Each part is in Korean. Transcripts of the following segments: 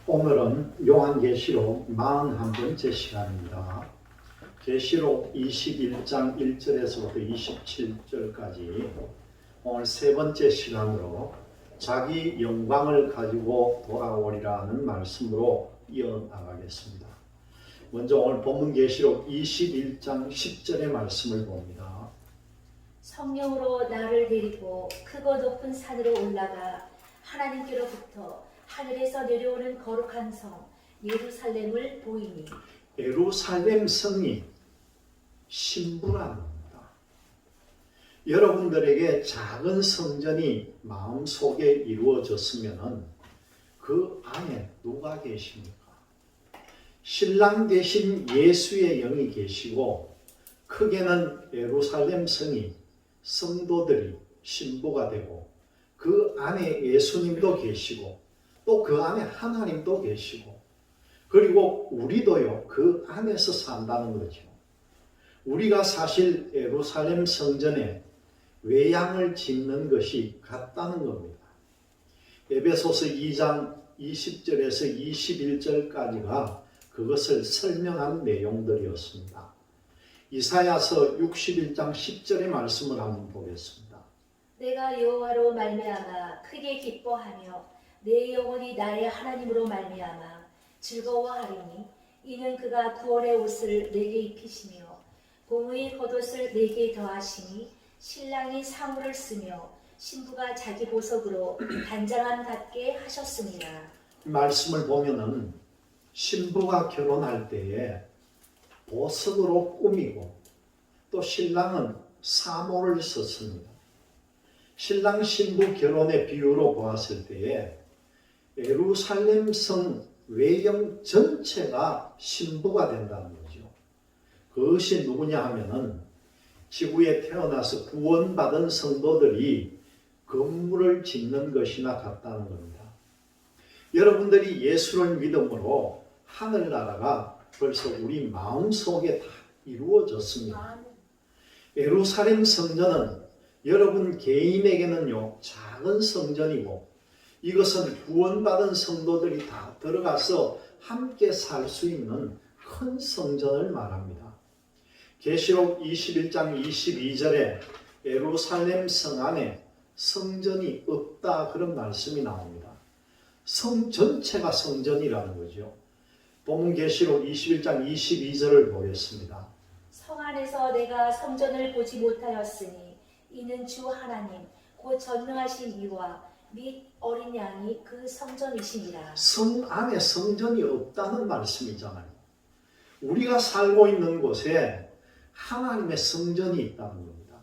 오늘은 요한계시록 41번째 시간입니다. 계시록 21장 1절에서부터 27절까지 오늘 세 번째 시간으로 자기 영광을 가지고 돌아오리라는 말씀으로 이어나가겠습니다. 먼저 오늘 본문 계시록 21장 10절의 말씀을 봅니다. 성령으로 나를 데리고 크고 높은 산으로 올라가 하나님께로부터 하늘에서 내려오는 거룩한 성 예루살렘을 보이니. 예루살렘 성이 신부랍니다. 여러분들에게 작은 성전이 마음속에 이루어졌으면 그 안에 누가 계십니까? 신랑 되신 예수의 영이 계시고 크게는 예루살렘 성이 성도들이 신부가 되고 그 안에 예수님도 계시고 또 그 안에 하나님도 계시고 그리고 우리도요 그 안에서 산다는 거죠. 우리가 사실 예루살렘 성전에 외양을 짓는 것이 같다는 겁니다. 에베소서 2장 20절에서 21절까지가 그것을 설명한 내용들이었습니다. 이사야서 61장 10절의 말씀을 한번 보겠습니다. 내가 여호와로 말미암아 크게 기뻐하며 내 영혼이 나의 하나님으로 말미암아 즐거워하리니 이는 그가 구원의 옷을 내게 입히시며 공의의 겉옷을 내게 더하시니 신랑이 사물을 쓰며 신부가 자기 보석으로 단장함 같게 하셨습니다. 말씀을 보면은 신부가 결혼할 때에 보석으로 꾸미고 또 신랑은 사모를 썼습니다. 신랑 신부 결혼의 비유로 보았을 때에 예루살렘 성 외경 전체가 신부가 된다는 거죠. 그것이 누구냐 하면은 지구에 태어나서 구원받은 성도들이 건물을 짓는 것이나 같다는 겁니다. 여러분들이 예수를 믿음으로 하늘나라가 벌써 우리 마음속에 다 이루어졌습니다. 예루살렘 성전은 여러분 개인에게는요 작은 성전이고 이것은 구원받은 성도들이 다 들어가서 함께 살 수 있는 큰 성전을 말합니다. 계시록 21장 22절에 예루살렘 성 안에 성전이 없다 그런 말씀이 나옵니다. 성 전체가 성전이라는 거죠. 본문 계시록 21장 22절을 보겠습니다. 성 안에서 내가 성전을 보지 못하였으니 이는 주 하나님 곧 전능하신 이와 및 어린 양이 그 성전이시니라. 성 안에 성전이 없다는 말씀이잖아요. 우리가 살고 있는 곳에 하나님의 성전이 있다는 겁니다.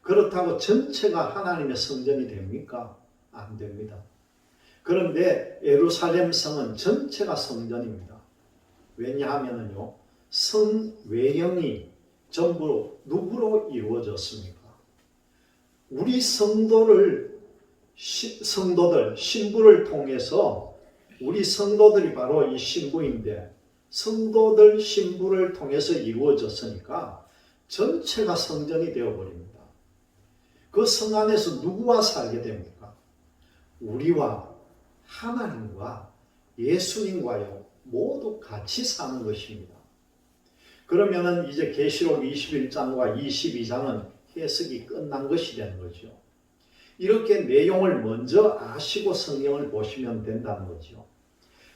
그렇다고 전체가 하나님의 성전이 됩니까? 안 됩니다. 그런데 예루살렘 성은 전체가 성전입니다. 왜냐하면요, 성 외형이 전부 누구로 이루어졌습니까? 우리 성도들, 신부를 통해서 우리 성도들이 바로 이 신부인데 성도들 신부를 통해서 이루어졌으니까 전체가 성전이 되어버립니다. 그 성 안에서 누구와 살게 됩니까? 우리와 하나님과 예수님과요 모두 같이 사는 것입니다. 그러면은 이제 계시록 21장과 22장은 해석이 끝난 것이 되는 거죠. 이렇게 내용을 먼저 아시고 성경을 보시면 된다는 거죠.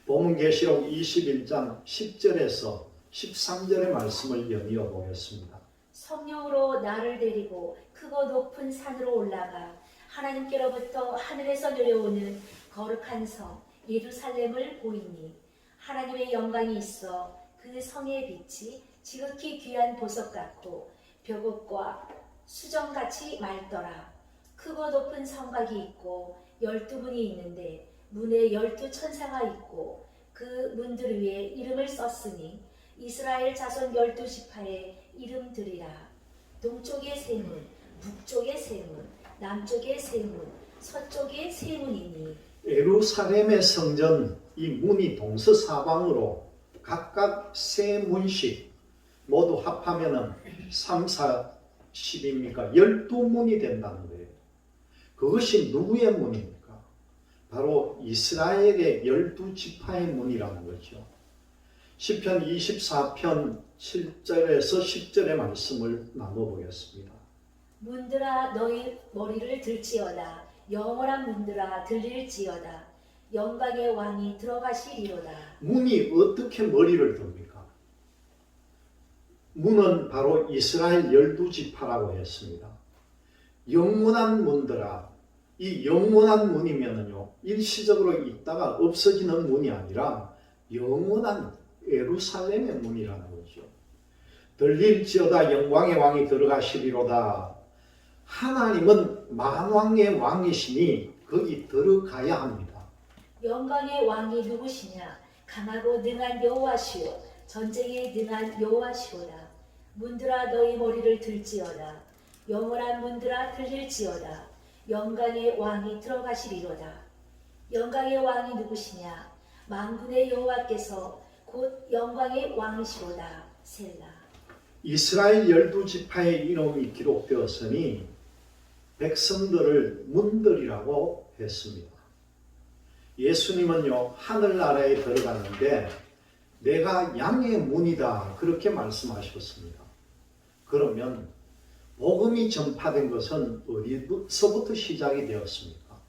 본문 계시록 21장 10절에서 13절의 말씀을 연이어 보겠습니다. 성령으로 나를 데리고 크고 높은 산으로 올라가 하나님께로부터 하늘에서 내려오는 거룩한 성 예루살렘을 보이니 하나님의 영광이 있어 그 성의 빛이 지극히 귀한 보석 같고 벽옥과 수정같이 맑더라. 크고 높은 성곽이 있고 12문이 있는데 문에 12천사가 있고 그 문들 위에 이름을 썼으니 이스라엘 자손 12지파의 이름들이라. 동쪽의 세 문, 북쪽의 세 문, 남쪽의 세 문, 서쪽의 세 문이니. 예루살렘의 성전 이 문이 동서사방으로 각각 세 문씩 모두 합하면은 3, 4, 10입니까? 12문이 된다는 거예요. 그것이 누구의 문입니까? 바로 이스라엘의 12지파의 문이라는 거죠. 시편 24편 7절에서 10절의 말씀을 나눠보겠습니다. 문들아 너희 머리를 들지어다. 영원한 문들아 들릴지어다. 영광의 왕이 들어가시리로다. 문이 어떻게 머리를 듭니까? 문은 바로 이스라엘 12지파라고 했습니다. 영원한 문들아, 이 영원한 문이면은요, 일시적으로 있다가 없어지는 문이 아니라 영원한 예루살렘의 문이라는 거죠. 들릴지어다 영광의 왕이 들어가시리로다. 하나님은 만왕의 왕이시니 거기 들어가야 합니다. 영광의 왕이 누구시냐? 강하고 능한 여호와시오. 전쟁에 능한 여호와시오다. 문들아 너희 머리를 들지어다. 영원한 문들아 들릴지어다. 영광의 왕이 들어가시리로다. 영광의 왕이 누구시냐? 만군의 여호와께서 곧 영광의 왕이시로다. 셀라. 이스라엘 12지파의 이름이 기록되었으니 백성들을 문들이라고 했습니다. 예수님은요, 하늘나라에 들어갔는데 내가 양의 문이다 그렇게 말씀하셨습니다. 그러면 복음이 전파된 것은 어디서부터 시작이 되었습니까?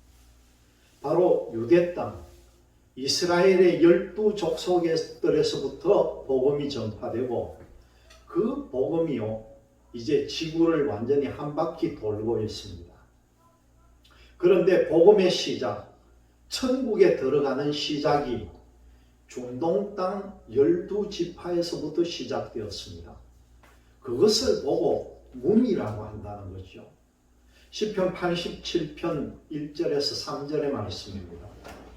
바로 유대 땅, 이스라엘의 12족속들에서부터 복음이 전파되고 그 복음이요, 이제 지구를 완전히 한 바퀴 돌고 있습니다. 그런데 복음의 시작, 천국에 들어가는 시작이 중동 땅 12지파에서부터 시작되었습니다. 그것을 보고 문이라고 한다는 거죠. 시편 87편 1절에서 3절의 말씀입니다.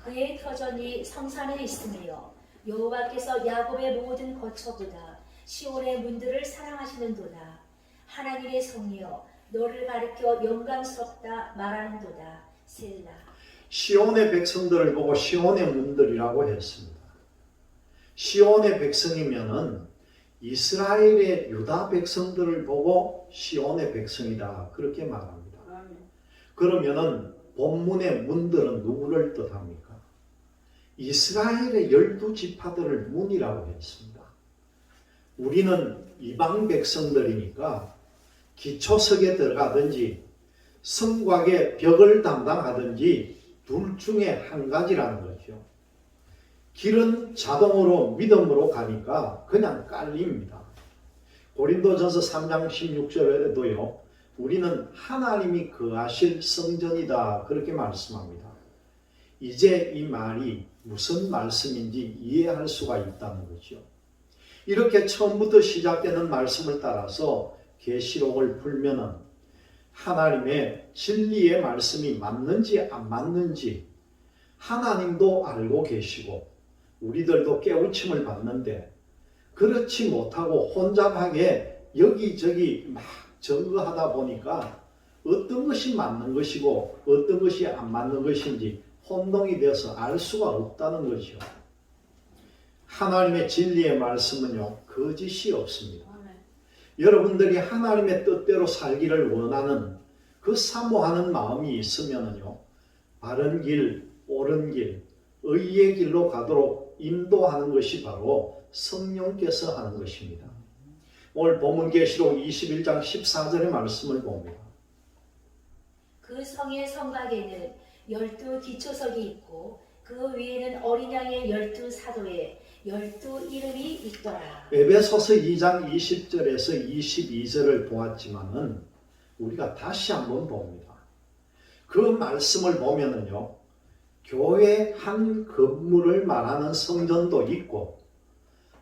그의 터전이 성산에 있으며 여호와께서 야곱의 모든 거처보다 시온의 문들을 사랑하시는도다. 하나님의 성이여 너를 가리켜 영광스럽다 말하는도다. 셀라. 시온의 백성들을 보고 시온의 문들이라고 했습니다. 시온의 백성이면은 이스라엘의 유다 백성들을 보고 시온의 백성이다 그렇게 말합니다. 그러면은 본문의 문들은 누구를 뜻합니까? 이스라엘의 12지파들을 문이라고 했습니다. 우리는 이방 백성들이니까 기초석에 들어가든지 성곽의 벽을 담당하든지 둘 중에 한 가지라는 거죠. 길은 자동으로 믿음으로 가니까 그냥 깔립니다. 고린도전서 3장 16절에도요. 우리는 하나님이 거하실 성전이다 그렇게 말씀합니다. 이제 이 말이 무슨 말씀인지 이해할 수가 있다는 거죠. 이렇게 처음부터 시작되는 말씀을 따라서 계시록을 풀면은 하나님의 진리의 말씀이 맞는지 안 맞는지 하나님도 알고 계시고 우리들도 깨우침을 받는데 그렇지 못하고 혼잡하게 여기저기 막 점거하다 보니까 어떤 것이 맞는 것이고 어떤 것이 안 맞는 것인지 혼동이 되어서 알 수가 없다는 거죠. 하나님의 진리의 말씀은요, 거짓이 없습니다. 여러분들이 하나님의 뜻대로 살기를 원하는 그 사모하는 마음이 있으면요, 바른 길, 옳은 길, 의의 길로 가도록 인도하는 것이 바로 성령께서 하는 것입니다. 오늘 본문 계시록 21장 14절의 말씀을 봅니다. 그 성의 성곽에는 12 기초석이 있고 그 위에는 어린 양의 12사도에 12 이름이 있더라. 에베소서 2장 20절에서 22절을 보았지만은 우리가 다시 한번 봅니다. 그 말씀을 보면은요, 교회 한 건물을 말하는 성전도 있고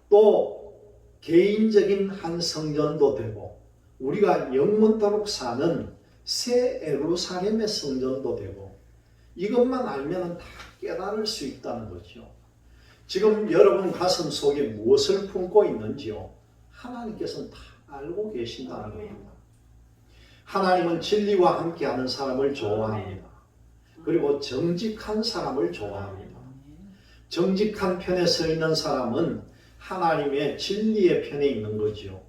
또 개인적인 한 성전도 되고 우리가 영원토록 사는 새 예루살렘의 성전도 되고 이것만 알면 다 깨달을 수 있다는 거죠. 지금 여러분 가슴 속에 무엇을 품고 있는지요, 하나님께서는 다 알고 계신다는 겁니다. 하나님은 진리와 함께하는 사람을 좋아합니다. 그리고 정직한 사람을 좋아합니다. 정직한 편에 서 있는 사람은 하나님의 진리의 편에 있는 거지요.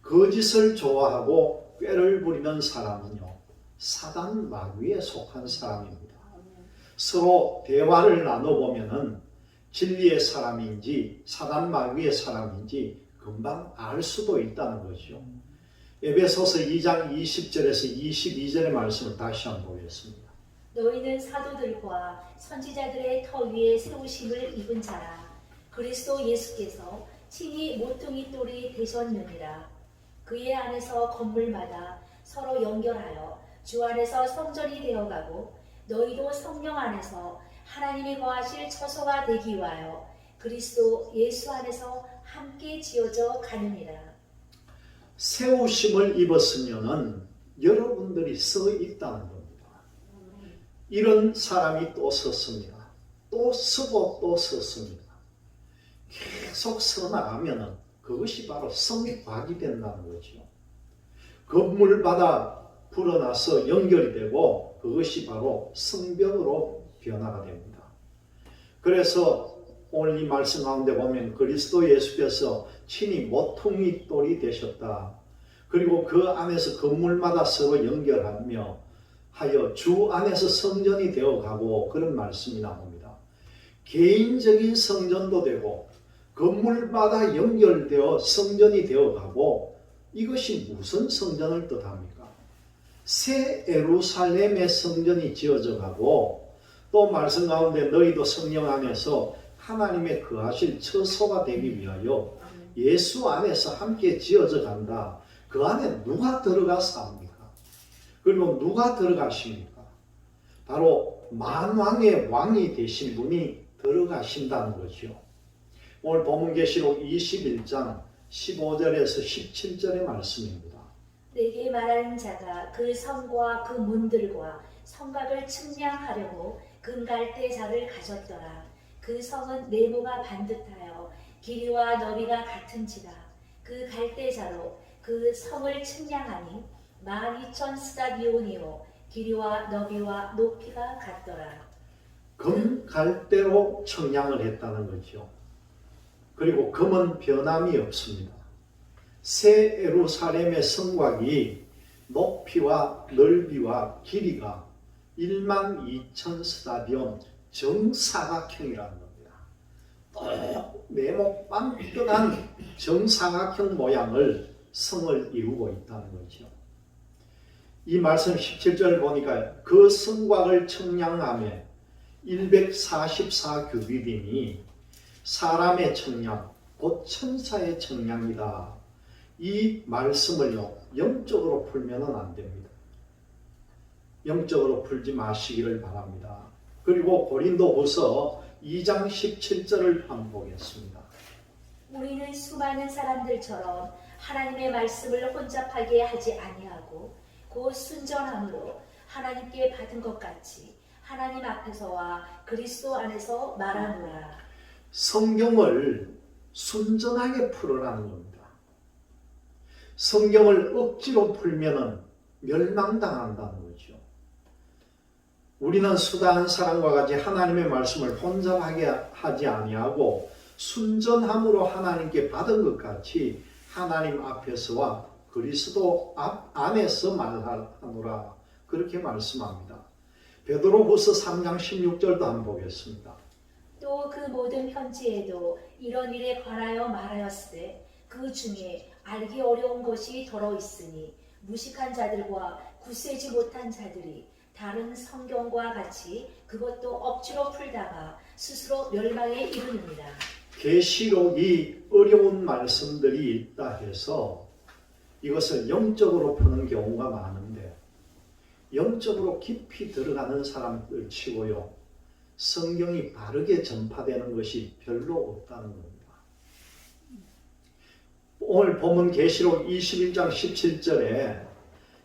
거짓을 좋아하고 꾀를 부리는 사람은요, 사단 마귀에 속한 사람입니다. 서로 대화를 나눠보면은 진리의 사람인지 사단 마귀의 사람인지 금방 알 수도 있다는 거죠. 에베소서 2장 20절에서 22절의 말씀을 다시 한번 보겠습니다. 너희는 사도들과 선지자들의 터 위에 세우심을 입은 자라. 그리스도 예수께서 친히 모퉁이 돌이 되셨느니라. 그의 안에서 건물마다 서로 연결하여 주 안에서 성전이 되어가고 너희도 성령 안에서 하나님이 거하실 처소가 되기 위하여 그리스도 예수 안에서 함께 지어져 가느니라. 세우심을 입었으면은 여러분들이 서 있다는 겁니다. 이런 사람이 또 섰습니다. 또 서고 또 섰습니다. 계속 서 나가면은 그것이 바로 성곽이 된다는 거죠. 건물마다 불어나서 연결이 되고 그것이 바로 성벽으로 변화가 됩니다. 그래서 오늘 이 말씀 가운데 보면 그리스도 예수께서 친히 모퉁이 돌이 되셨다. 그리고 그 안에서 건물마다 서로 연결하며 하여 주 안에서 성전이 되어가고 그런 말씀이 나옵니다. 개인적인 성전도 되고 건물마다 연결되어 성전이 되어가고 이것이 무슨 성전을 뜻합니까? 새 예루살렘의 성전이 지어져 가고 또 말씀 가운데 너희도 성령 안에서 하나님의 거하실 처소가 되기 위하여 예수 안에서 함께 지어져 간다. 그 안에 누가 들어가서 합니까? 그리고 누가 들어가십니까? 바로 만왕의 왕이 되신 분이 들어가신다는 거죠. 오늘 본문 계시록 21장 15절에서 17절의 말씀입니다. 내게 말하는 자가 그 성과 그 문들과 성곽을 측량하려고 금갈대자를 가졌더라. 그 성은 네모가 반듯하여 길이와 너비가 같은지라. 그 갈대자로 그 성을 측량하니 12,000 스타디온이요 길이와 너비와 높이가 같더라. 금갈대로 측량을 했다는 거죠. 그리고 금은 변함이 없습니다. 새 예루살렘의 성곽이 높이와 넓이와 길이가 12,000 스타디온 정사각형이라는 겁니다. 또 네모 빵긋한 정사각형 모양을 성을 이루고 있다는 거죠. 이 말씀 17절을 보니까 그 성곽을 측량하며 144규빗이니 사람의 측량, 곧 천사의 측량이다. 이 말씀을요, 영적으로 풀면은 안 됩니다. 영적으로 풀지 마시기를 바랍니다. 그리고 고린도후서 2장 17절을 한번 보겠습니다. 우리는 수많은 사람들처럼 하나님의 말씀을 혼잡하게 하지 아니하고 곧 순전함으로 하나님께 받은 것 같이 하나님 앞에서와 그리스도 안에서 말하노라. 성경을 순전하게 풀어라는 겁니다. 성경을 억지로 풀면은 멸망당한다는 거죠. 우리는 수다한 사람과 같이 하나님의 말씀을 혼잡하게 하지 아니하고 순전함으로 하나님께 받은 것 같이 하나님 앞에서와 그리스도 안에서 말하노라. 그렇게 말씀합니다. 베드로후서 3장 16절도 한번 보겠습니다. 또 그 모든 편지에도 이런 일에 관하여 말하였으되 그 중에 알기 어려운 것이 더러 있으니 무식한 자들과 굳세지 못한 자들이 다른 성경과 같이 그것도 억지로 풀다가 스스로 멸망에 이르느니라. 계시록이 어려운 말씀들이 있다 해서 이것을 영적으로 푸는 경우가 많은데 영적으로 깊이 들어가는 사람들 치고요, 성경이 바르게 전파되는 것이 별로 없다는 겁니다. 오늘 본문 계시록 21장 17절에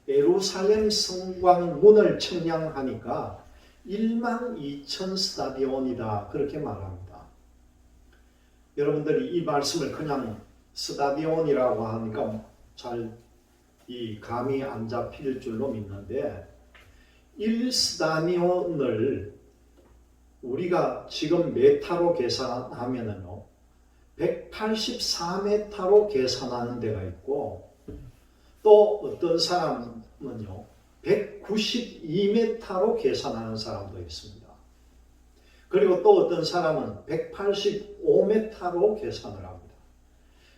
예루살렘 성곽 문을 측량하니까 12,000 스타디온이다 그렇게 말합니다. 여러분들이 이 말씀을 그냥 스타디온이라고 하니까 잘 이 감이 안 잡힐 줄로 믿는데 1스타디온을 우리가 지금 메타로 계산하면은요 184m로 계산하는 데가 있고 또 어떤 사람은요 192m로 계산하는 사람도 있습니다. 그리고 또 어떤 사람은 185m로 계산을 합니다.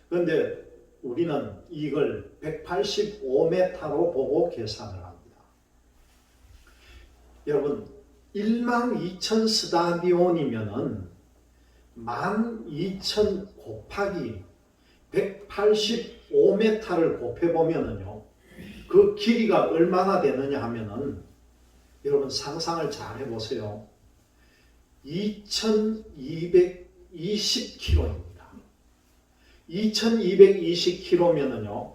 그런데 우리는 이걸 185m로 보고 계산을 합니다. 여러분 12,000 스타디온이면은 12,000 곱하기 185m를 곱해보면은요, 그 길이가 얼마나 되느냐 하면은, 여러분 상상을 잘 해보세요. 2220km입니다. 2220km면은요,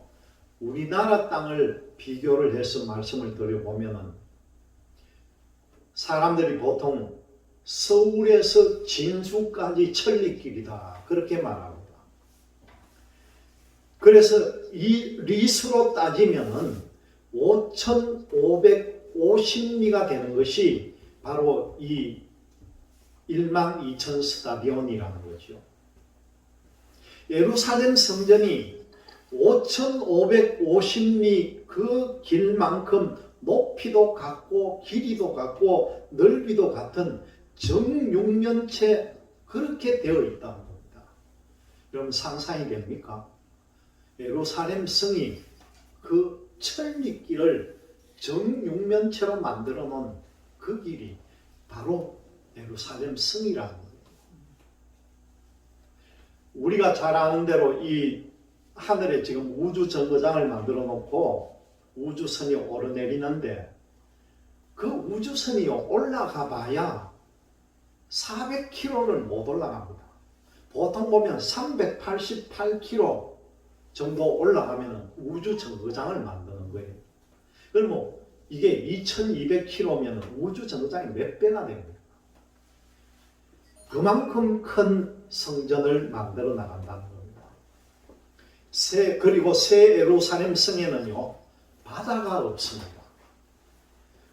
우리나라 땅을 비교를 해서 말씀을 드려보면은, 사람들이 보통 서울에서 진주까지 천리길이다 그렇게 말합니다. 그래서 이 리수로 따지면은 5,550미가 되는 것이 바로 이 12,000 스타디온이라는 거죠. 예루살렘 성전이 5,550리 그 길만큼 높이도 같고 길이도 같고 넓이도 같은 정육면체 그렇게 되어 있다는 겁니다. 여러분 상상이 됩니까? 예루살렘 성이 그 천리길을 정육면체로 만들어 놓은 그 길이 바로 예루살렘 성이라는 거예요. 우리가 잘 아는 대로 이 하늘에 지금 우주 정거장을 만들어 놓고 우주선이 오르내리는데 그 우주선이 올라가 봐야 400km를 못 올라갑니다. 보통 보면 388km 정도 올라가면 우주 정거장을 만드는 거예요. 그럼 뭐 이게 2200km면 우주 정거장이 몇 배나 됩니까? 그만큼 큰 성전을 만들어 나간다는 겁니다. 그리고 새 예루살렘 성에는요, 바다가 없습니다.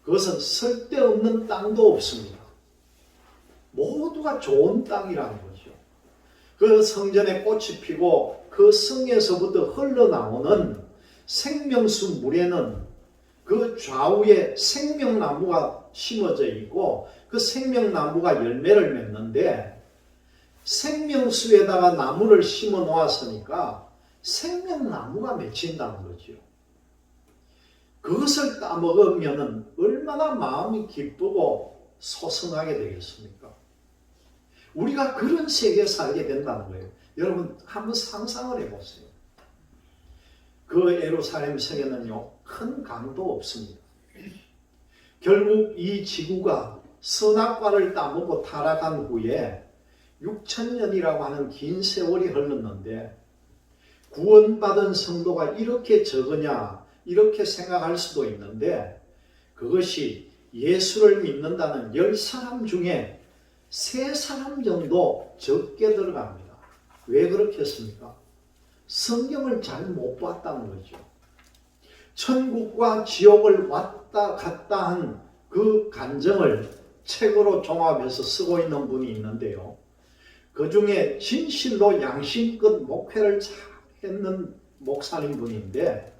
그것은 쓸데없는 땅도 없습니다. 모두가 좋은 땅이라는 거죠. 그 성전에 꽃이 피고 그 성에서부터 흘러나오는 생명수 물에는 그 좌우에 생명나무가 심어져 있고 그 생명나무가 열매를 맺는데 생명수에다가 나무를 심어 놓았으니까 생명나무가 맺힌다는 거죠. 그것을 따먹으면 얼마나 마음이 기쁘고 소성하게 되겠습니까? 우리가 그런 세계에 살게 된다는 거예요. 여러분 한번 상상을 해보세요. 그 예루살렘 성에는요, 큰 강도 없습니다. 결국 이 지구가 선악과를 따먹고 타락한 후에 6,000년이라고 하는 긴 세월이 흘렀는데 구원받은 성도가 이렇게 적으냐 이렇게 생각할 수도 있는데 그것이 예수를 믿는다는 10사람 중에 3사람 정도 적게 들어갑니다. 왜 그렇겠습니까? 성경을 잘 못 봤다는 거죠. 천국과 지옥을 왔다 갔다 한 그 간증을 책으로 종합해서 쓰고 있는 분이 있는데요. 그 중에 진실로 양심껏 목회를 잘 했는 목사님 분인데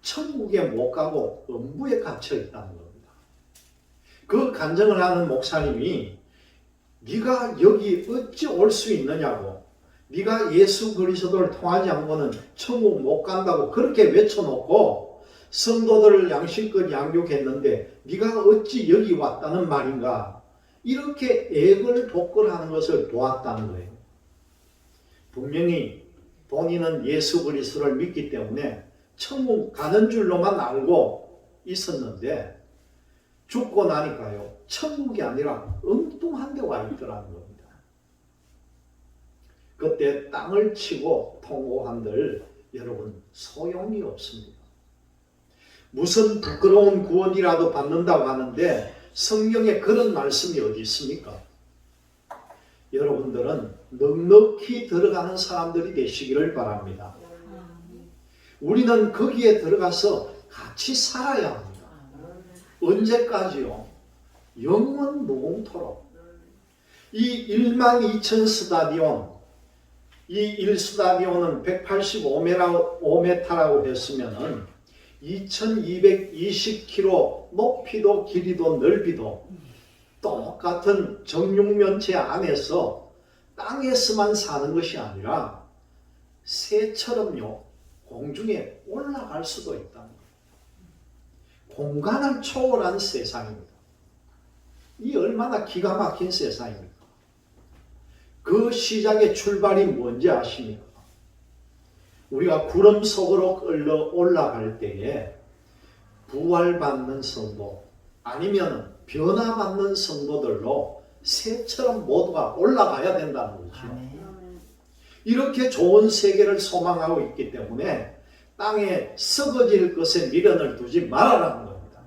천국에 못 가고 음부에 갇혀 있다는 겁니다. 그 간증을 하는 목사님이 네가 여기 어찌 올 수 있느냐고, 네가 예수 그리스도를 통하지 않고는 천국 못 간다고 그렇게 외쳐놓고 성도들을 양심껏 양육했는데 네가 어찌 여기 왔다는 말인가, 이렇게 애걸복걸하는 것을 보았다는 거예요. 분명히 본인은 예수 그리스도를 믿기 때문에 천국 가는 줄로만 알고 있었는데 죽고 나니까요, 천국이 아니라 엉뚱한 데 와 있더라는 겁니다. 그때 땅을 치고 통곡한들 여러분 소용이 없습니다. 무슨 부끄러운 구원이라도 받는다고 하는데 성경에 그런 말씀이 어디 있습니까? 여러분들은 넉넉히 들어가는 사람들이 되시기를 바랍니다. 우리는 거기에 들어가서 같이 살아야 합니다. 언제까지요? 영원 무궁토록. 이 12,000 스타디온, 이 1스타디온은 185m라고 했으면은 2220km 높이도 길이도 넓이도 똑같은 정육면체 안에서 땅에서만 사는 것이 아니라 새처럼요 공중에 올라갈 수도 있다는 거예요. 공간을 초월한 세상입니다. 이 얼마나 기가 막힌 세상입니까? 그 시작의 출발이 뭔지 아십니까? 우리가 구름 속으로 끌려 올라갈 때에 부활받는 성도 아니면 변화받는 성도들로 새처럼 모두가 올라가야 된다는 거죠. 이렇게 좋은 세계를 소망하고 있기 때문에 땅에 썩어질 것에 미련을 두지 말아라는 겁니다.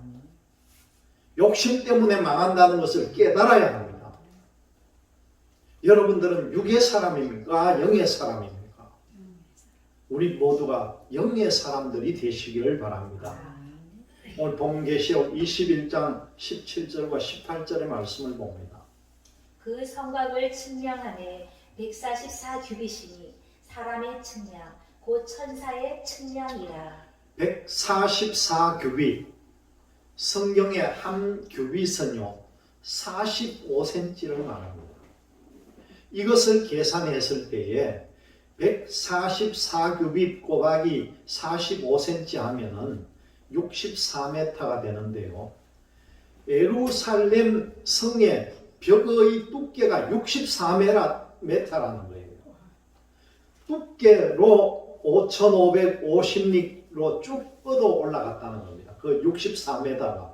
욕심 때문에 망한다는 것을 깨달아야 합니다. 여러분들은 육의 사람입니까? 영의 사람입니까? 우리 모두가 영의 사람들이 되시기를 바랍니다. 오늘 본 계시록 21장 17절과 18절의 말씀을 봅니다. 그 성곽을 측량하매 144규빗이니 사람의 측량 곧 천사의 측량이라. 144규빗, 성경의 한 규빗은요 45cm를 말합니다. 이것을 계산했을 때에 144규빗 곱하기 45cm 하면은 64m가 되는데요. 예루살렘 성의 벽의 두께가 64m라는 거예요. 두께로 5,550리로 쭉 뻗어 올라갔다는 겁니다. 그 64m가.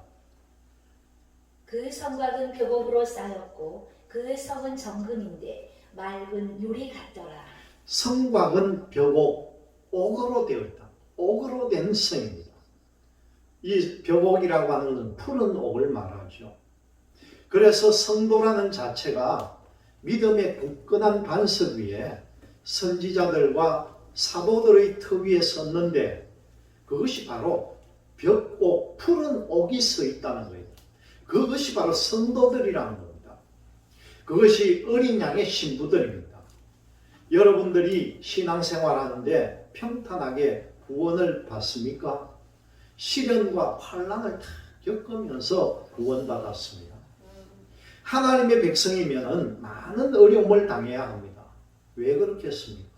그 성곽은 벽옥으로 쌓였고 그 성은 정금인데 맑은 유리 같더라. 성곽은 벽옥, 옥으로 되어 있다. 옥으로 된 성입니다. 이 벽옥이라고 하는 것은 푸른 옥을 말하죠. 그래서 성도라는 자체가 믿음의 굳건한 반석 위에 선지자들과 사도들의 터 위에 섰는데 그것이 바로 벽옥, 푸른 옥이 서 있다는 거예요. 그것이 바로 성도들이라는 겁니다. 그것이 어린 양의 신부들입니다. 여러분들이 신앙생활 하는데 평탄하게 구원을 받습니까? 시련과 환난을 다 겪으면서 구원받았습니다. 하나님의 백성이면 많은 어려움을 당해야 합니다. 왜 그렇겠습니까?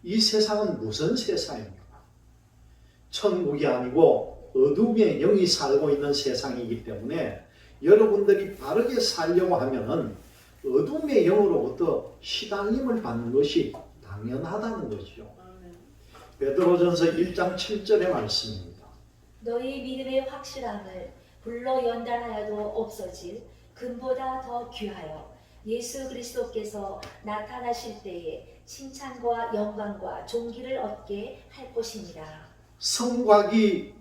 이 세상은 무슨 세상입니까? 천국이 아니고 어둠의 영이 살고 있는 세상이기 때문에 여러분들이 바르게 살려고 하면은 어둠의 영으로부터 시달림을 받는 것이 당연하다는 것이죠. 베드로전서 1장 7절의 말씀입니다. 너희 믿음의 확실함을 불로 연단하여도 없어질 금보다 더 귀하여 예수 그리스도께서 나타나실 때에 칭찬과 영광과 존귀를 얻게 할 것이니라. 성곽이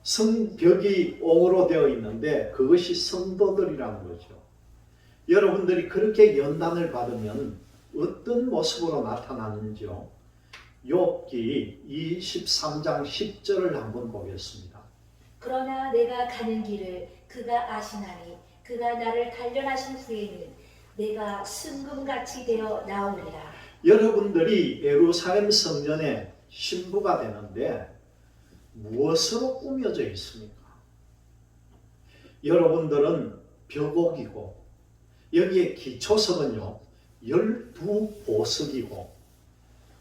성벽이 옥으로 되어 있는데 그것이 성도들이라는 거죠. 여러분들이 그렇게 연단을 받으면 어떤 모습으로 나타나는지요? 욥기 23장 10절을 한번 보겠습니다. 그러나 내가 가는 길을 그가 아시나니 그가 나를 단련하신 후에는 내가 순금같이 되어 나오리라. 여러분들이 예루살렘 성전의 신부가 되는데 무엇으로 꾸며져 있습니까? 여러분들은 벽옥이고 여기에 기초석은요 12보석이고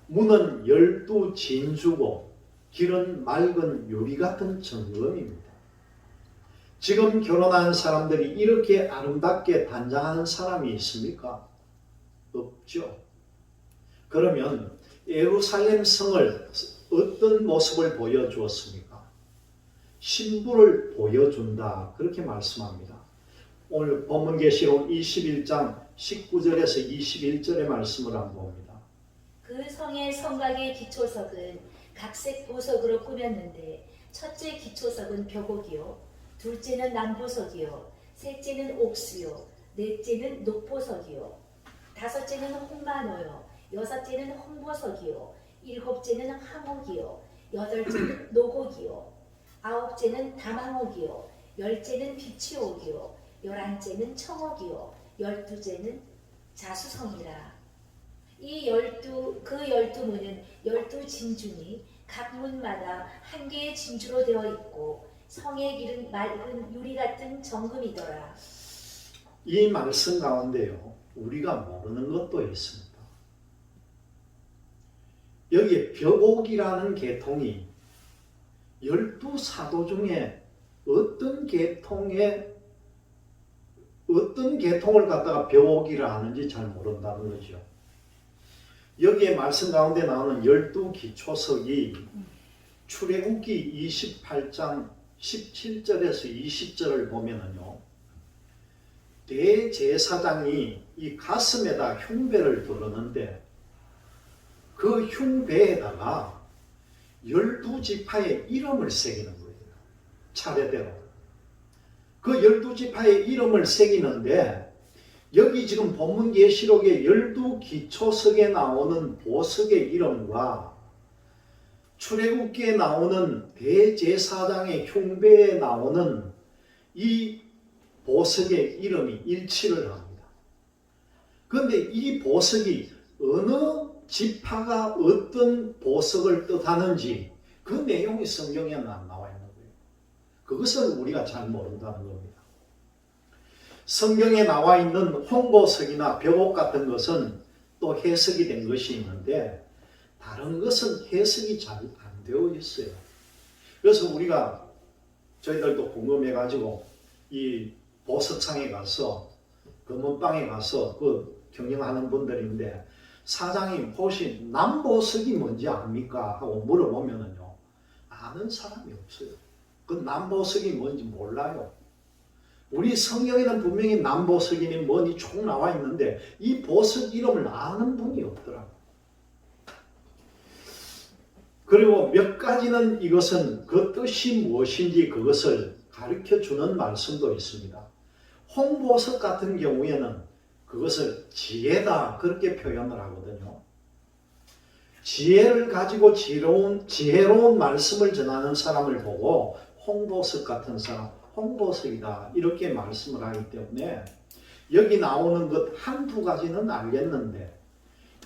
문은 12진주고 길은 맑은 유리 같은 정금입니다. 지금 결혼한 사람들이 이렇게 아름답게 단장하는 사람이 있습니까? 없죠. 그러면 예루살렘 성을 어떤 모습을 보여주었습니까? 신부를 보여준다. 그렇게 말씀합니다. 오늘 본문 계시록 21장 19절에서 21절의 말씀을 한번 봅니다. 그 성의 성곽의 기초석은 각색 보석으로 꾸몄는데 첫째 기초석은 벽옥이요 둘째는 남보석이요 셋째는 옥수요 넷째는 녹보석이요 다섯째는 홍마노요 여섯째는 홍보석이요 일곱째는 황옥이요 여덟째는 노곡이요 아홉째는 다망옥이요 열째는 비치옥이요 열한째는 청옥이요 열두째는 자수성이라. 이 그 열두 문은 12진주니 각 문마다 한 개의 진주로 되어 있고 성의 길은 맑은 유리 같은 정금이더라. 이 말씀 가운데요, 우리가 모르는 것도 있습니다. 여기 벽옥이라는 계통이 12사도 중에 어떤 계통을 갖다가 벽옥이라 하는지 잘 모른다는 거죠. 여기에 말씀 가운데 나오는 12기초석이 출애굽기 28장 17절에서 20절을 보면은요, 대제사장이 이 가슴에다 흉배를 두르는데 그 흉배에다가 12지파의 이름을 새기는 거예요. 차례대로. 그 12지파의 이름을 새기는데 여기 지금 본문 계시록의 12기초석에 나오는 보석의 이름과 출애굽기에 나오는 대제사장의 흉배에 나오는 이 보석의 이름이 일치를 합니다. 그런데 이 보석이 어느 지파가 어떤 보석을 뜻하는지 그 내용이 성경에는 안 나와 있는 거예요. 그것을 우리가 잘 모른다는 겁니다. 성경에 나와 있는 홍보석이나 벽옥 같은 것은 또 해석이 된 것이 있는데 다른 것은 해석이 잘 안 되어 있어요. 그래서 우리가 저희들도 궁금해가지고 이 보석상에 가서 금은방에 가서 그 경영하는 분들인데 사장님 혹시 남보석이 뭔지 압니까? 하고 물어보면은요, 아는 사람이 없어요. 그 남보석이 뭔지 몰라요. 우리 성경에는 분명히 남보석이니 뭐니 쭉 나와 있는데 이 보석 이름을 아는 분이 없더라고요. 그리고 몇 가지는 이것은 그 뜻이 무엇인지 그것을 가르쳐 주는 말씀도 있습니다. 홍보석 같은 경우에는 그것을 지혜다 그렇게 표현을 하거든요. 지혜를 가지고 지혜로운 말씀을 전하는 사람을 보고 홍보석 같은 사람, 홍보석이다 이렇게 말씀을 하기 때문에 여기 나오는 것 한두 가지는 알겠는데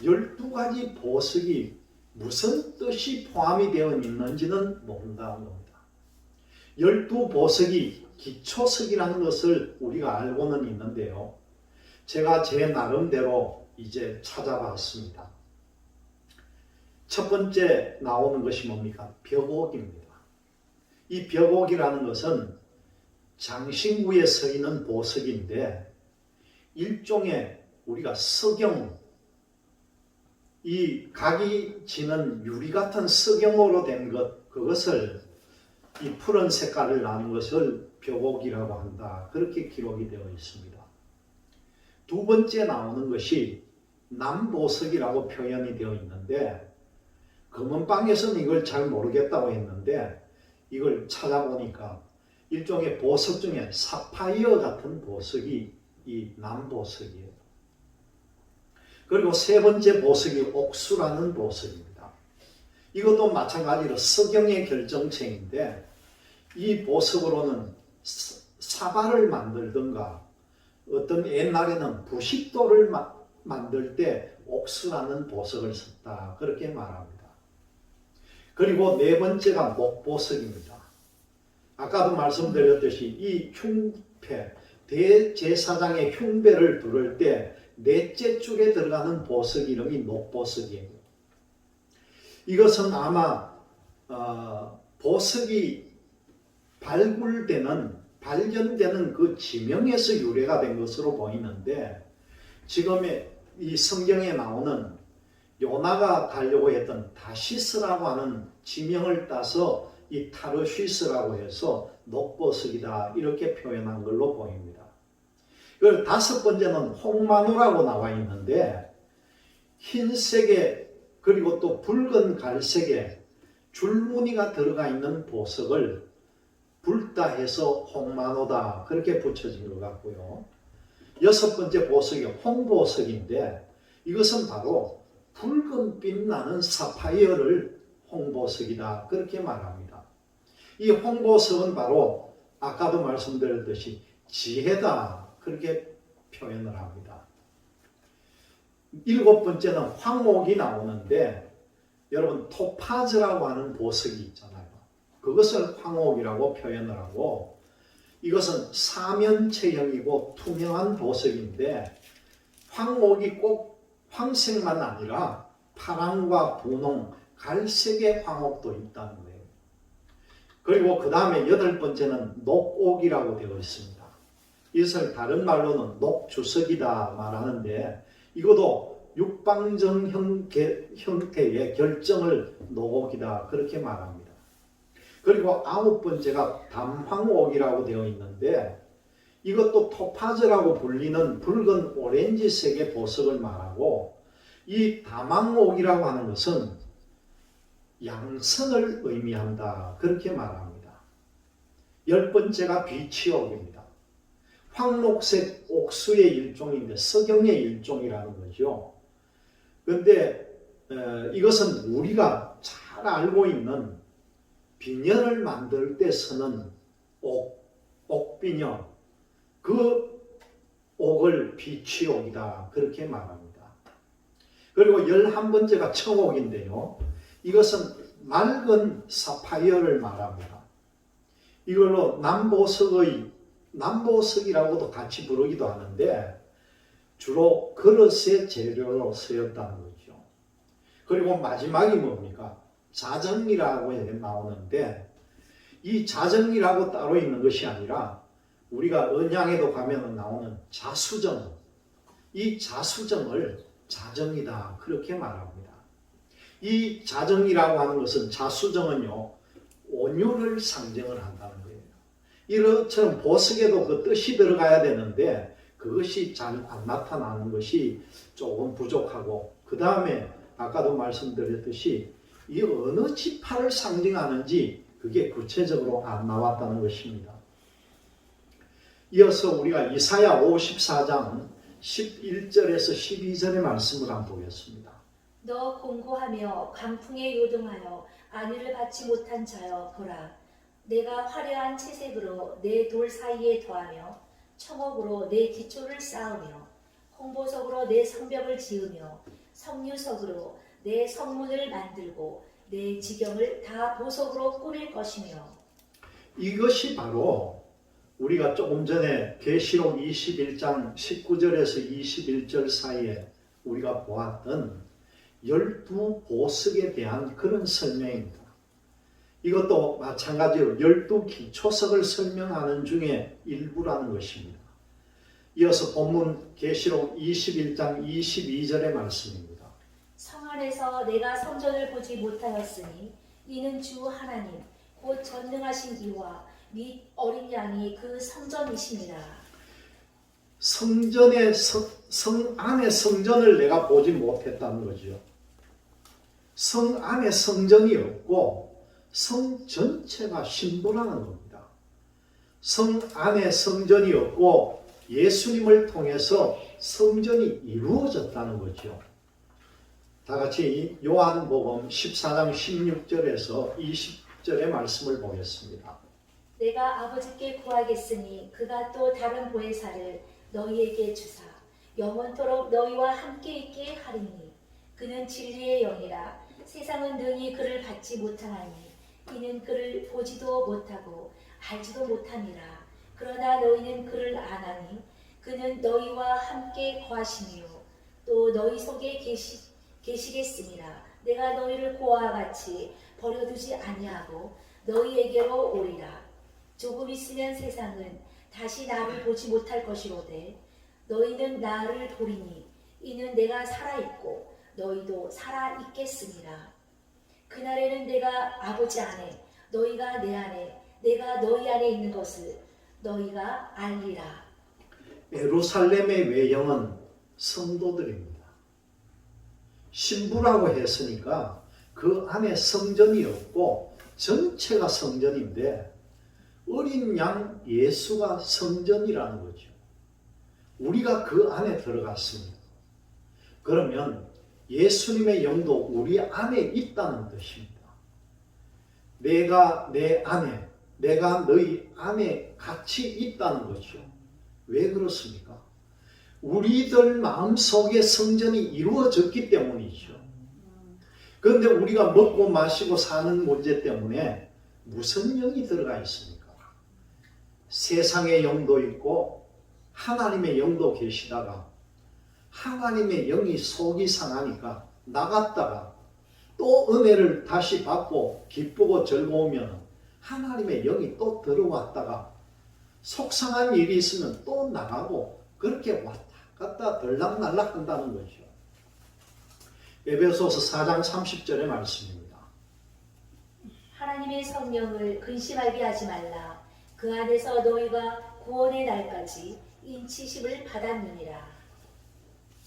12가지 보석이 무슨 뜻이 포함이 되어 있는지는 모른다는 겁니다. 12보석이 기초석이라는 것을 우리가 알고는 있는데요. 제가 제 나름대로 이제 찾아봤습니다. 첫 번째 나오는 것이 뭡니까? 벽옥입니다. 이 벽옥이라는 것은 장신구에 서 있는 보석인데 일종의 우리가 석영, 이 각이 지는 유리 같은 석영으로 된 것, 그것을 이 푸른 색깔을 나는 것을 벽옥이라고 한다. 그렇게 기록이 되어 있습니다. 두 번째 나오는 것이 남보석이라고 표현이 되어 있는데 금은방에서는 이걸 잘 모르겠다고 했는데 이걸 찾아보니까 일종의 보석 중에 사파이어 같은 보석이 이 남보석이에요. 그리고 세 번째 보석이 옥수라는 보석입니다. 이것도 마찬가지로 석영의 결정체인데 이 보석으로는 사발을 만들든가 어떤 옛날에는 부싯돌을 만들 때 옥수라는 보석을 썼다 그렇게 말합니다. 그리고 네 번째가 목보석입니다. 아까도 말씀드렸듯이 이 흉패, 대제사장의 흉배를 두를 때 넷째 줄에 들어가는 보석 이름이 목보석이에요. 이것은 아마 보석이 발견되는 그 지명에서 유래가 된 것으로 보이는데 지금의 이 성경에 나오는 요나가 가려고 했던 다시스라고 하는 지명을 따서 이 타르시스라고 해서 녹보석이다 이렇게 표현한 걸로 보입니다. 그리고 다섯 번째는 홍마누라고 나와 있는데 흰색에 그리고 또 붉은 갈색에 줄무늬가 들어가 있는 보석을 붉다 해서 홍마노다 그렇게 붙여진 것 같고요. 여섯 번째 보석이 홍보석인데 이것은 바로 붉은 빛나는 사파이어를 홍보석이다 그렇게 말합니다. 이 홍보석은 바로 아까도 말씀드렸듯이 지혜다 그렇게 표현을 합니다. 일곱 번째는 황옥이 나오는데 여러분 토파즈라고 하는 보석이 있잖아요. 그것을 황옥이라고 표현을 하고 이것은 사면체형이고 투명한 보석인데 황옥이 꼭 황색만 아니라 파랑과 분홍, 갈색의 황옥도 있다는 거예요. 그리고 그 다음에 8번째는 녹옥이라고 되어 있습니다. 이것을 다른 말로는 녹주석이다 말하는데 이것도 육방정 형태의 결정을 녹옥이다 그렇게 말합니다. 그리고 9번째가 담황옥이라고 되어 있는데 이것도 토파즈라고 불리는 붉은 오렌지색의 보석을 말하고 이 담황옥이라고 하는 것은 양성을 의미한다 그렇게 말합니다. 10번째가 비치옥입니다. 황록색 옥수의 일종인데 석영의 일종이라는 거죠. 그런데 이것은 우리가 잘 알고 있는 비녀를 만들 때 쓰는 옥비녀, 그 옥을 비치옥이다 그렇게 말합니다. 그리고 11번째가 청옥인데요. 이것은 맑은 사파이어를 말합니다. 이걸로 남보석이라고도 같이 부르기도 하는데 주로 그릇의 재료로 쓰였다는 거죠. 그리고 마지막이 뭡니까? 자정이라고 나오는데 이 자정이라고 따로 있는 것이 아니라 우리가 언양에도 가면 나오는 자수정, 이 자수정을 자정이다 그렇게 말합니다. 이 자정이라고 하는 것은 자수정은요 온유를 상징을 한다는 거예요. 이것처럼 보석에도 그 뜻이 들어가야 되는데 그것이 잘 안 나타나는 것이 조금 부족하고 그 다음에 아까도 말씀드렸듯이 이 어느 지파를 상징하는지 그게 구체적으로 안 나왔다는 것입니다. 이어서 우리가 이사야 54장 11절에서 12절의 말씀을 한번 보겠습니다. 너 공고하며 강풍에 요동하여 안위를 받지 못한 자여 보라. 내가 화려한 채색으로 내 돌 사이에 더하며 청옥으로 내 기초를 쌓으며 홍보석으로 내 성벽을 지으며 석류석으로 내 성문을 만들고 내 지경을 다 보석으로 꾸밀 것이며. 이것이 바로 우리가 조금 전에 계시록 21장 19절에서 21절 사이에 우리가 보았던 12보석에 대한 그런 설명입니다. 이것도 마찬가지로 12기초석을 설명하는 중에 일부라는 것입니다. 이어서 본문 계시록 21장 22절의 말씀입니다. 성 안에서 내가 성전을 보지 못하였으니 이는 주 하나님 곧 전능하신 이와 및 어린 양이 그 성전이시니라. 성 안의 성전을 내가 보지 못했다는 거죠. 성 안에 성전이 없고 성 전체가 신부라는 겁니다. 성 안에 성전이 없고 예수님을 통해서 성전이 이루어졌다는 거죠. 다 같이 요한복음 14장 16절에서 20절의 말씀을 보겠습니다. 내가 아버지께 구하겠으니 그가 또 다른 보혜사를 너희에게 주사 영원토록 너희와 함께 있게 하리니 그는 진리의 영이라. 세상은 능히 그를 받지 못하나니 이는 그를 보지도 못하고 알지도 못하니라. 그러나 너희는 그를 아나니 그는 너희와 함께 거하시며 또 너희 속에 계시겠습니다. 내가 너희를 고아와 같이 버려두지 아니하고 너희에게로 오리라. 조금 있으면 세상은 다시 나를 보지 못할 것이로되 너희는 나를 보리니 이는 내가 살아있고 너희도 살아있겠습니다. 그날에는 내가 아버지 안에 너희가 내 안에 내가 너희 안에 있는 것을 너희가 알리라. 예루살렘의 외형은 성도들입니다. 신부라고 했으니까 그 안에 성전이 없고 전체가 성전인데 어린 양 예수가 성전이라는 거죠. 우리가 그 안에 들어갔습니다. 그러면 예수님의 영도 우리 안에 있다는 뜻입니다. 내가 내 안에, 내가 너희 안에 같이 있다는 거죠. 왜 그렇습니까? 우리들 마음속에 성전이 이루어졌기 때문이죠. 그런데 우리가 먹고 마시고 사는 문제 때문에 무슨 영이 들어가 있습니까? 세상의 영도 있고 하나님의 영도 계시다가 하나님의 영이 속이 상하니까 나갔다가 또 은혜를 다시 받고 기쁘고 즐거우면 하나님의 영이 또 들어왔다가 속상한 일이 있으면 또 나가고 그렇게 왔다 갔다 들락날락 한다는 거죠. 에베소서 4장 30절의 말씀입니다. 하나님의 성령을 근심하게 하지 말라. 그 안에서 너희가 구원의 날까지 인치심을 받았느니라.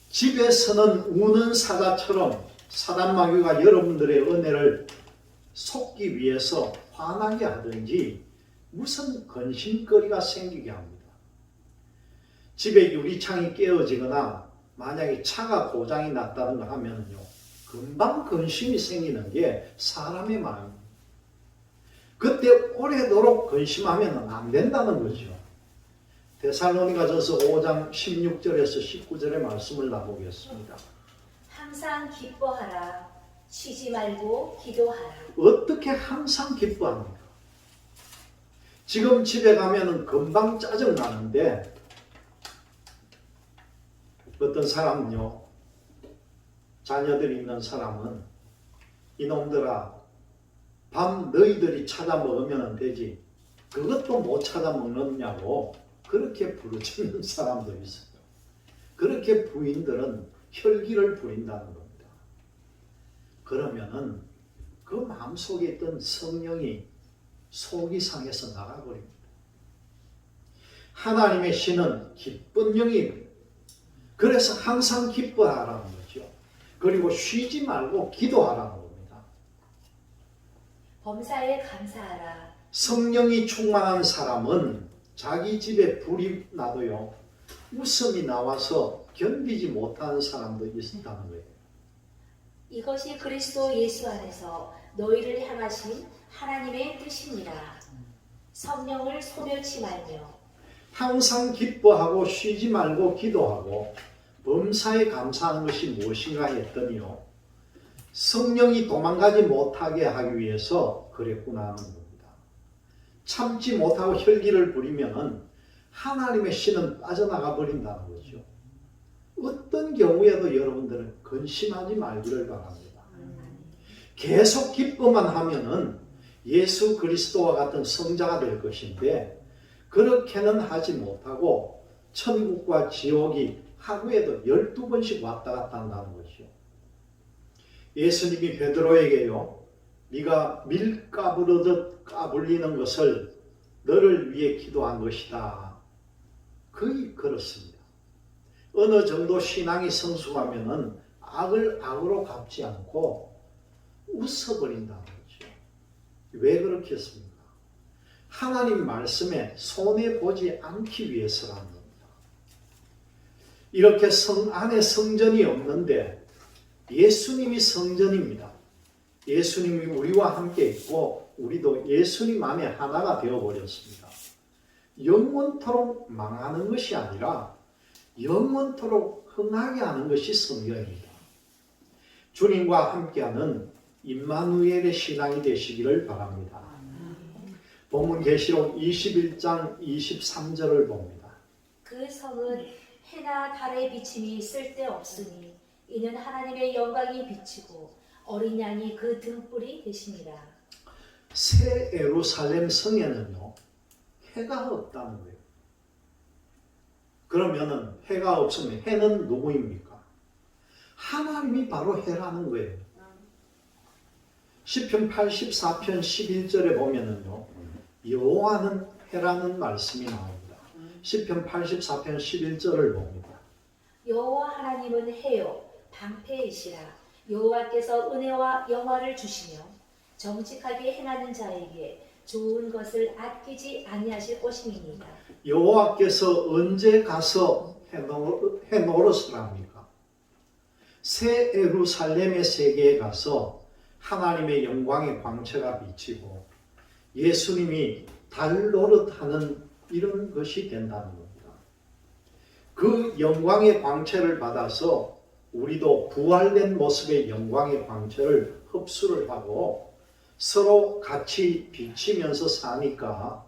집에서는 우는 사자처럼 사단 마귀가 여러분들의 은혜를 속기 위해서 화나게 하든지 무슨 근심거리가 생기게 합니다. 집에 유리창이 깨어지거나 만약에 차가 고장이 났다든가 하면요, 금방 근심이 생기는 게 사람의 마음입니다. 그때 오래도록 근심하면 안 된다는 거죠. 데살로니가전서 5장 16절에서 19절의 말씀을 나보겠습니다. 항상 기뻐하라. 쉬지 말고 기도하라. 어떻게 항상 기뻐합니까? 지금 집에 가면은 금방 짜증 나는데 어떤 사람은요, 자녀들이 있는 사람은 이놈들아 밥 너희들이 찾아 먹으면 되지 그것도 못 찾아 먹느냐고 그렇게 부르짖는 사람도 있어요. 그렇게 부인들은 혈기를 부린다는 겁니다. 그러면은 그 마음속에 있던 성령이 속이 상해서 나가버립니다. 하나님의 신은 기쁜 영입니다. 그래서 항상 기뻐하라는 거죠. 그리고 쉬지 말고 기도하라는 겁니다. 범사에 감사하라. 성령이 충만한 사람은 자기 집에 불이 나도요, 웃음이 나와서 견디지 못하는 사람도 있다는 거예요. 이것이 그리스도 예수 안에서 너희를 향하신 하나님의 뜻입니다. 성령을 소멸치 말며 항상 기뻐하고 쉬지 말고 기도하고 범사에 감사하는 것이 무엇인가 했더니요, 성령이 도망가지 못하게 하기 위해서 그랬구나 하는 겁니다. 참지 못하고 혈기를 부리면 하나님의 신은 빠져나가 버린다는 거죠. 어떤 경우에도 여러분들은 근심하지 말기를 바랍니다. 계속 기뻐만 하면은 예수 그리스도와 같은 성자가 될 것인데 그렇게는 하지 못하고 천국과 지옥이 하루에도 12번씩 왔다 갔다 한다는 것이요. 예수님이 베드로에게요, 네가 밀 까부르듯 까불리는 것을 너를 위해 기도한 것이다. 거의 그렇습니다. 어느 정도 신앙이 성숙하면은 악을 악으로 갚지 않고 웃어버린다는 거죠. 왜 그렇겠습니까? 하나님 말씀에 손해보지 않기 위해서라는 겁니다. 이렇게 성 안에 성전이 없는데 예수님이 성전입니다. 예수님이 우리와 함께 있고 우리도 예수님 안에 하나가 되어버렸습니다. 영원토록 망하는 것이 아니라 영원토록 흥하게 하는 것이 성경입니다. 주님과 함께하는 임마누엘의 신앙이 되시기를 바랍니다. 본문 계시록 21장 23절을 봅니다. 그 성은 해나 달의 비침이 쓸데없으니 이는 하나님의 영광이 비치고 어린 양이 그 등불이 되십니다. 새 예루살렘 성에는요, 해가 없다는 거예요. 그러면은 해가 없으면 해는 누구입니까? 하나님이 바로 해라는 거예요. 시편 84편 11절에 보면은요, 여호와는 해라는 말씀이 나옵니다. 시편 84편 11절을 봅니다. 여호와 하나님은 해요 방패이시라. 여호와께서 은혜와 영화를 주시며 정직하게 행하는 자에게 좋은 것을 아끼지 아니하실 것임이니이다. 여호와께서 언제 가서 해노릇을합니까? 새 예루살렘의 세계에 가서 하나님의 영광의 광채가 비치고 예수님이 달 노릇하는 이런 것이 된다는 겁니다. 그 영광의 광채를 받아서 우리도 부활된 모습의 영광의 광채를 흡수를 하고 서로 같이 비치면서 사니까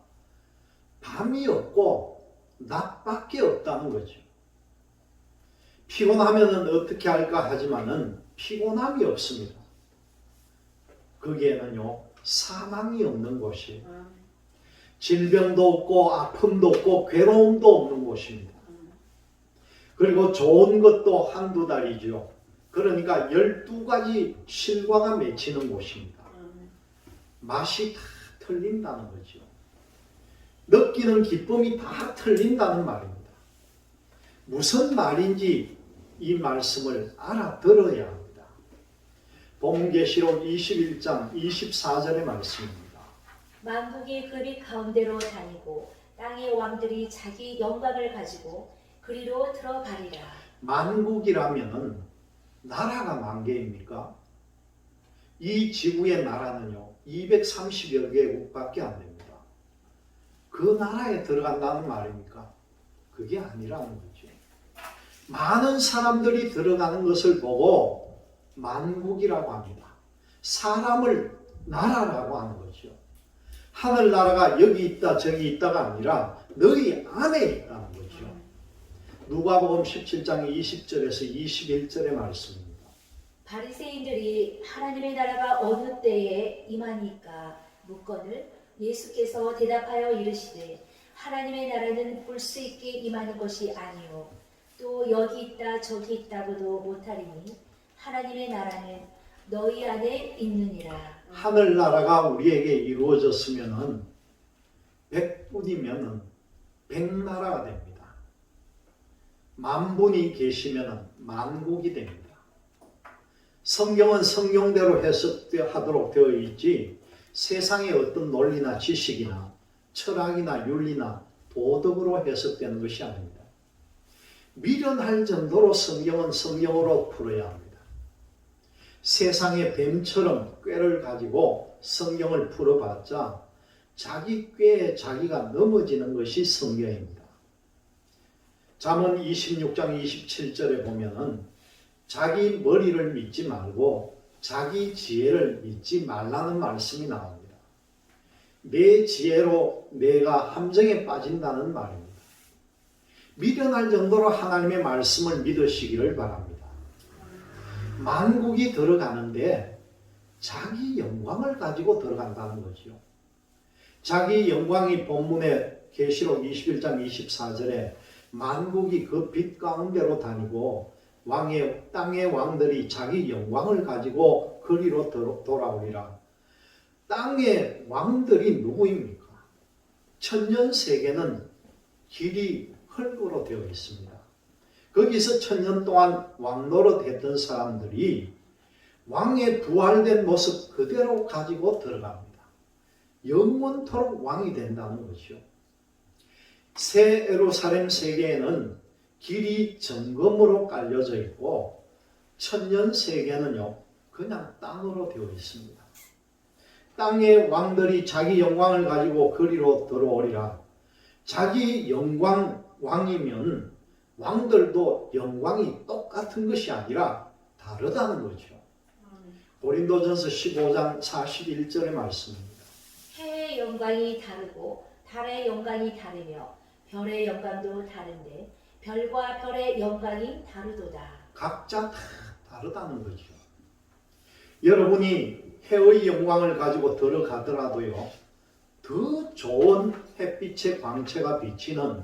밤이 없고 낮밖에 없다는 거죠. 피곤하면은 어떻게 할까 하지만은 피곤함이 없습니다. 거기에는요 사망이 없는 곳이에요. 질병도 없고 아픔도 없고 괴로움도 없는 곳입니다. 그리고 좋은 것도 한두 달이죠. 그러니까 12가지 실과가 맺히는 곳입니다. 맛이 다 틀린다는 거죠. 느끼는 기쁨이 다 틀린다는 말입니다. 무슨 말인지 이 말씀을 알아들어야 합니다. 본계시록 21장 24절의 말씀입니다. 만국이 그리 가운데로 다니고 땅의 왕들이 자기 영광을 가지고 그리로 들어가리라. 만국이라면은 나라가 만 개입니까? 이 지구의 나라는요 230여 개국밖에 안 됩니다. 그 나라에 들어간다는 말입니까? 그게 아니라는 거죠. 많은 사람들이 들어가는 것을 보고 만국이라고 합니다. 사람을 나라라고 하는 거죠. 하늘나라가 여기 있다 저기 있다가 아니라 너희 안에 있다는 거죠. 누가복음 17장 20절에서 21절의 말씀입니다. 바리새인들이 하나님의 나라가 어느 때에 임하니까 묻거늘 예수께서 대답하여 이르시되 하나님의 나라는 볼 수 있게 임하는 것이 아니요 또 여기 있다 저기 있다고도 못하리니 하나님의 나라는 너희 안에 있느니라. 하늘나라가 우리에게 이루어졌으면은 100분이면은 100나라가 됩니다. 만분이 계시면은 만국이 됩니다. 성경은 성경대로 해석하도록 되어 있지 세상의 어떤 논리나 지식이나 철학이나 윤리나 도덕으로 해석되는 것이 아닙니다. 미련할 정도로 성경은 성경으로 풀어야 합니다. 세상의 뱀처럼 꾀를 가지고 성경을 풀어봤자 자기 꾀에 자기가 넘어지는 것이 성경입니다. 잠언 26장 27절에 보면은 자기 머리를 믿지 말고 자기 지혜를 믿지 말라는 말씀이 나옵니다. 내 지혜로 내가 함정에 빠진다는 말입니다. 미련할 정도로 하나님의 말씀을 믿으시기를 바랍니다. 만국이 들어가는데 자기 영광을 가지고 들어간다는 거죠. 자기 영광이 본문의 계시록 21장 24절에 만국이 그 빛 가운데로 다니고 땅의 왕들이 자기 영광을 가지고 그리로 돌아오리라. 땅의 왕들이 누구입니까? 천년세계는 길이 흙으로 되어 있습니다. 거기서 천년 동안 왕노릇 했던 사람들이 왕의 부활된 모습 그대로 가지고 들어갑니다. 영원토록 왕이 된다는 것이죠. 새 예루살렘 세계에는 길이 정금으로 깔려져 있고 천년 세계는요 그냥 땅으로 되어 있습니다. 땅의 왕들이 자기 영광을 가지고 그리로 들어오리라. 자기 영광 왕이면 왕들도 영광이 똑같은 것이 아니라 다르다는 거죠. 고린도전서 15장 41절의 말씀입니다. 해의 영광이 다르고 달의 영광이 다르며 별의 영광도 다른데 별과 별의 영광이 다르도다. 각자 다 다르다는 거죠. 여러분이 해의 영광을 가지고 들어가더라도요 더 좋은 햇빛의 광채가 비치는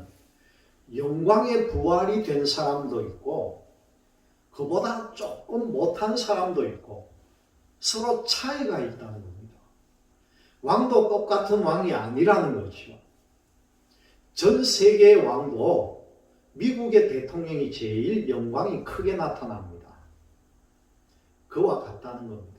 영광의 부활이 된 사람도 있고 그보다 조금 못한 사람도 있고 서로 차이가 있다는 겁니다. 왕도 똑같은 왕이 아니라는 거죠. 전 세계의 왕도 미국의 대통령이 제일 영광이 크게 나타납니다. 그와 같다는 겁니다.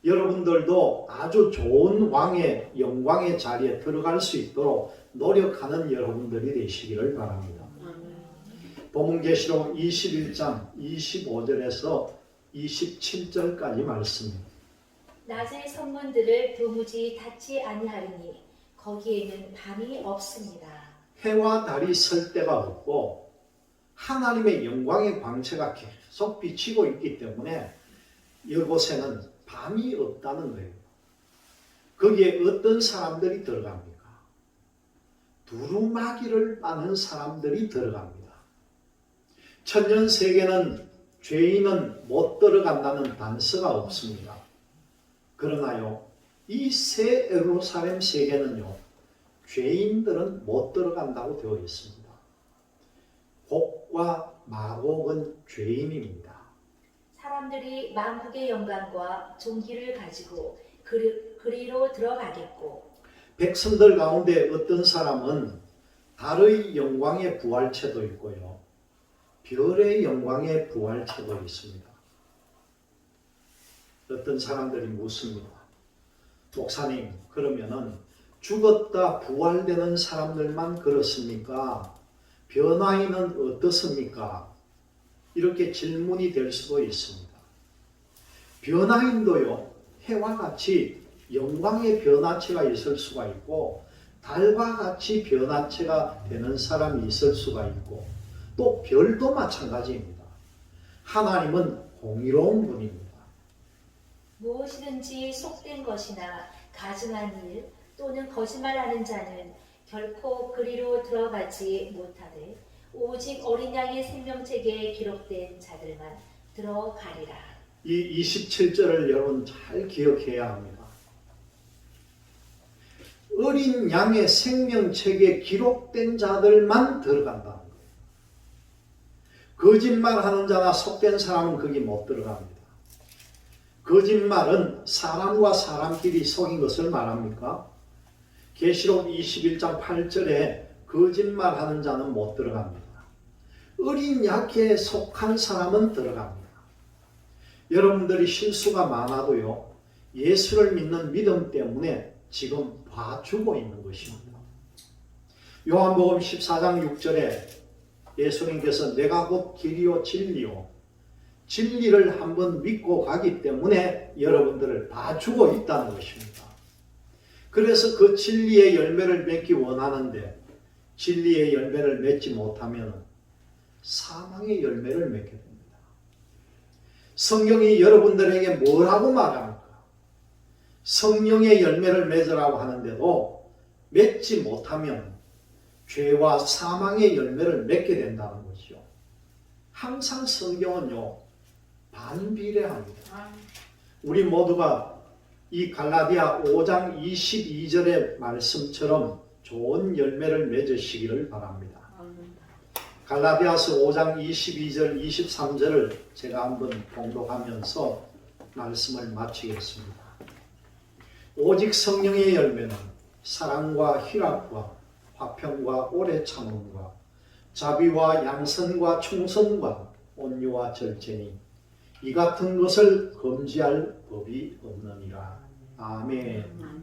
여러분들도 아주 좋은 왕의 영광의 자리에 들어갈 수 있도록 노력하는 여러분들이 되시기를 바랍니다. 본문계시록 21장 25절에서 27절까지 말씀입니다. 낮의 성문들을 도무지 닫지 아니하리니 거기에는 밤이 없습니다. 해와 달이 설 데가 없고 하나님의 영광의 광채가 계속 비치고 있기 때문에 이곳에는 밤이 없다는 거예요. 거기에 어떤 사람들이 들어갑니까? 두루마기를 빠는 사람들이 들어갑니다. 천년세계는 죄인은 못 들어간다는 단서가 없습니다. 그러나요, 이 새 예루살렘 세계는요, 죄인들은 못 들어간다고 되어 있습니다. 곡과 마곡은 죄인입니다. 사람들이 만국의 영광과 존귀를 가지고 그리로 들어가겠고 백성들 가운데 어떤 사람은 달의 영광의 부활체도 있고요, 별의 영광의 부활체도 있습니다. 어떤 사람들이 묻습니다. 목사님, 그러면은 죽었다 부활되는 사람들만 그렇습니까? 변화인은 어떻습니까? 이렇게 질문이 될 수도 있습니다. 변화인도요, 해와 같이 영광의 변화체가 있을 수가 있고, 달과 같이 변화체가 되는 사람이 있을 수가 있고, 또 별도 마찬가지입니다. 하나님은 공의로운 분입니다. 무엇이든지 속된 것이나 가증한 일 또는 거짓말하는 자는 결코 그리로 들어가지 못하되 오직 어린 양의 생명책에 기록된 자들만 들어가리라. 이 27절을 여러분 잘 기억해야 합니다. 어린 양의 생명책에 기록된 자들만 들어간다는 거예요. 거짓말하는 자나 속된 사람은 거기 못 들어갑니다. 거짓말은 사람과 사람끼리 속인 것을 말합니까? 계시록 21장 8절에 거짓말하는 자는 못 들어갑니다. 어린 약에 속한 사람은 들어갑니다. 여러분들이 실수가 많아도요, 예수를 믿는 믿음 때문에 지금 봐주고 있는 것입니다. 요한복음 14장 6절에 예수님께서 내가 곧 길이요 진리요 진리를 한번 믿고 가기 때문에 여러분들을 봐주고 있다는 것입니다. 그래서 그 진리의 열매를 맺기 원하는데 진리의 열매를 맺지 못하면 사망의 열매를 맺게 됩니다. 성경이 여러분들에게 뭐라고 말합니까? 성령의 열매를 맺으라고 하는데도 맺지 못하면 죄와 사망의 열매를 맺게 된다는 것이죠. 항상 성경은요, 반비례합니다. 우리 모두가 이 갈라디아 5장 22절의 말씀처럼 좋은 열매를 맺으시기를 바랍니다. 갈라디아서 5장 22절 23절을 제가 한번 봉독하면서 말씀을 마치겠습니다. 오직 성령의 열매는 사랑과 희락과 화평과 오래 참음과 자비와 양선과 충성과 온유와 절제니 이 같은 것을 금지할 법이 없느니라. 아멘.